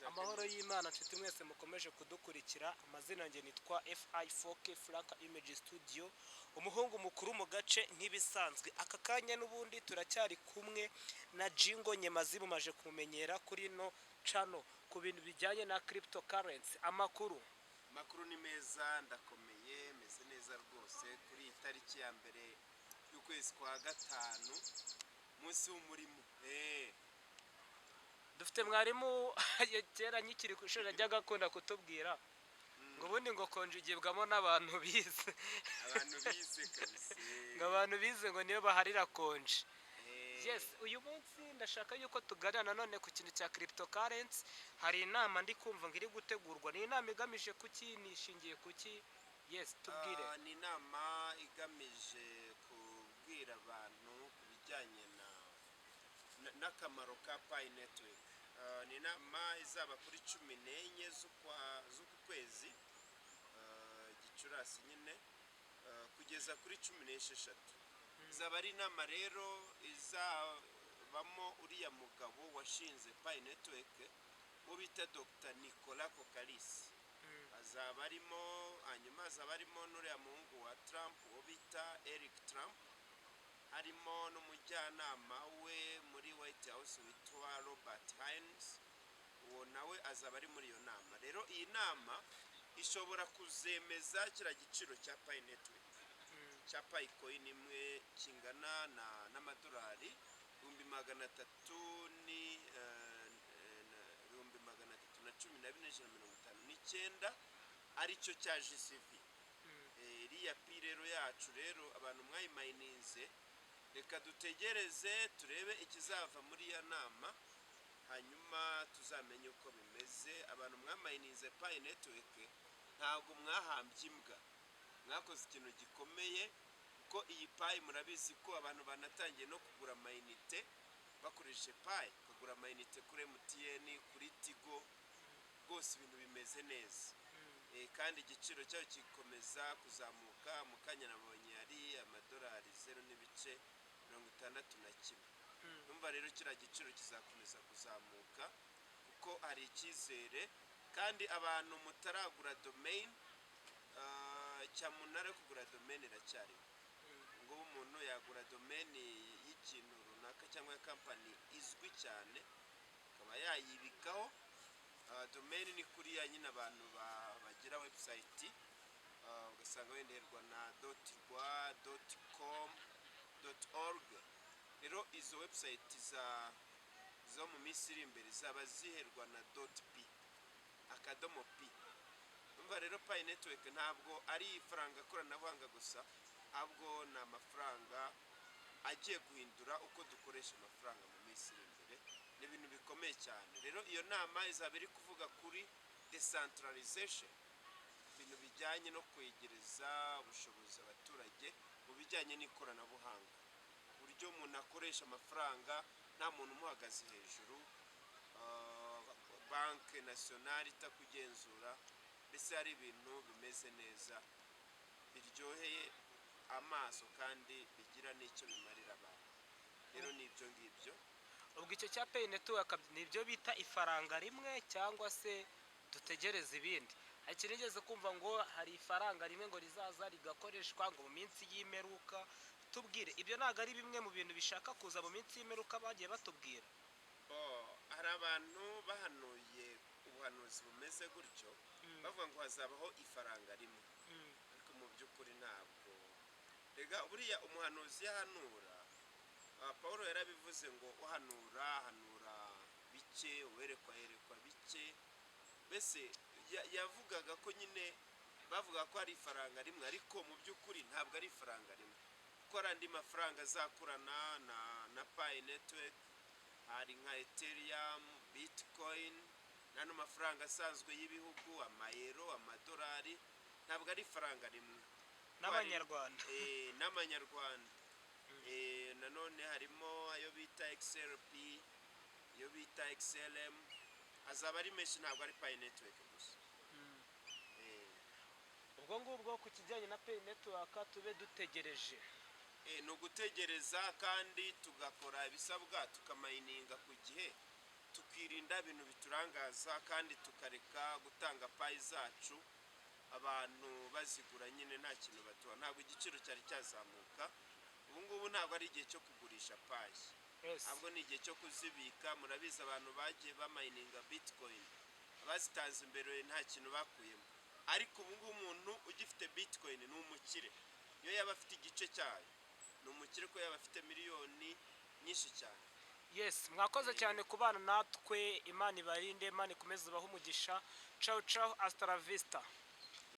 amahoro y'Imana nshuti mwese mukomeje kudukurikira. amazina yanjye nitwa FI4K Frank Image Studio, umuhungu mukuru mu gace nk'ibisanzwe. Aka kanya n'ubundi turacyari kumwe na Jingo Nyemazi, mumaje kumumenyera kuri no channel ku bintu bijyanye na cryptocurrency. Amakuru ni meza, ndakomeye, meze neza rwose kuri iyi tariki ya mbere y'ukwezi kwa gatanu, munsi w'umurimo. dufite mwarimu kera nkikiri ku ishuri ajyaga akunda kutubwira ngo ubundi ngo konjugibwamo n'abantu bize. kabisa. ngo abantu bize ngo niyo baharira konji. Yes, uyu munsi ndashaka yuko tuganira nanone ku kintu cya cryptocurrency. Hari inama ndi kumva ngo iri gutegurwa. Ni inama igamije kuki, nishingiye kuki? Yes, tubwire. Ni inama igamije kubwira abantu ku bijyanye n'akamaro ka Pi Network. Ni inama izaba kuri 14 z'uku kwezi Gicurasi nyine, kugeza kuri 16. Izaba ari inama rero izabamo uriya mugabo washinze Pi Network wo bita Dr. Nicolas Kokalis. Azaba arimo, hanyuma azaba arimo n'uriya muhungu wa Trump wo bita Eric Trump, harimo n'umujyanama we muri White House witwa Robert Hines. Uwo nawe azaba ari muri iyo nama. Rero iyi nama ishobora kuzemeza kira giciro cya Pi Network, cya Pi coin imwe kingana n'amadolari 3,314,159 aricyo cya GCV. Iriya pi rero yacu rero abantu mwayimayininze, reka dutegereze turebe ikizava muri ya nama, hanyuma tuzamenye uko bimeze. Abantu mwamayininze Pi Network ntabwo mwahambye imbwa, mwakoze ikintu gikomeye, kuko iyi Pi murabizi ko abantu banatangiye no kugura amayinite bakoresheje Pi, kugura amayinite kuri MTN, kuri Tigo, rwose ibintu bimeze neza. Kandi igiciro cyayo gikomeza kuzamuka. Mu kanya nabonye ari amadolari 0.61. Numva rero kira giciro kizakomeza kuzamuka kuko hari icyizere. Kandi abantu mutaragura domain, cyamunara kugura domain iracyari ngo umuntu yagura domain y'ikintu runaka cyangwa ya company izwi cyane akaba yayibikaho. Domain ni kuriya nyine abantu bagira website, ugasanga wenderwa na .rwa, .com, .org. Rero izo website zo mu minsi iri imbere zaba ziherwa na .p, akadomo p. Umva rero Pi Network ntabwo ari ifaranga koranabuhanga gusa, ahubwo ni amafaranga agiye guhindura uko dukoresha amafaranga mu minsi iri imbere. Ni ibintu bikomeye cyane. Rero iyo nama izaba iri kuvuga kuri decentralization, ibintu bijyanye no kwegereza ubushobozi abaturage mu bijyanye n'ikoranabuhanga, uburyo umuntu akoresha amafaranga nta muntu umuhagaze hejuru, banki nationale itakugenzura. Mbese hari ibintu bimeze neza, biryoheye amaso kandi bigira n'icyo bimarira abantu. Rero ni ibyo ngibyo. Ubwo icyo cya Pi Network nibyo bita ifaranga rimwe cyangwa se dutegereza ibindi? Nigeze kumva ngo hari ifaranga rimwe ngo rizaza rigakoreshwa ngo mu minsi y'imperuka. Tubwire, ibyo ntabwo ari bimwe mu bintu bishaka kuza mu minsi y'imperuka bagiye batubwira? Hari abantu bahanuye ubuhanuzi bumeze gutyo, bavuga ngo hazabaho ifaranga rimwe, ariko mu by'ukuri ntabwo. Rega buriya umuhanuzi yahanura, Paul yarabivuze ngo uhanura bike, uwerekwa bike. Mbese yavugaga ko nyine bavuga ko ari ifaranga rimwe, ariko mu by'ukuri ntabwo ari ifaranga rimwe, kuko hari andi mafaranga azakurana na Pi Network. Hari nka Ethereum, Bitcoin, n'ano mafaranga asanzwe y'ibihugu, amayero, amadolari. Ntabwo ari ifaranga rimwe n'abanyarwanda. N'amanyarwanda. Nanone harimo ayo bita XRP, iyo bita XLM. Azaba ari menshi, ntabwo ari Pi Network gusa. Ubwo ngubwo ku kijyanye na Pi Network tube dutegereje. Ni ugutegereza kandi tugakora ibisabwa, tukamayininga ku gihe, tukirinda ibintu biturangaza kandi tukareka gutanga payi zacu abantu bazigura nyine nta kintu batuha. Ntabwo igiciro cyari cyazamuka, ubu ngubu ntabwo ari igihe cyo kugurisha payi, ahubwo ni igihe cyo kuzibika. Murabizi abantu bagiye bamayininga bitcoin, abazitanze imbere nta kintu bakuyemo, ariko ubu ngubu umuntu ugifite bitcoin ni umukire. Iyo yaba afite igice cyayo ni umukire, ko yaba afite miliyoni nyinshi cyane. Yes, mwakoze cyane kubana natwe. Imana ibarinde, Imana ikomeze ibahe umugisha. Ciao ciao, hasta la vista.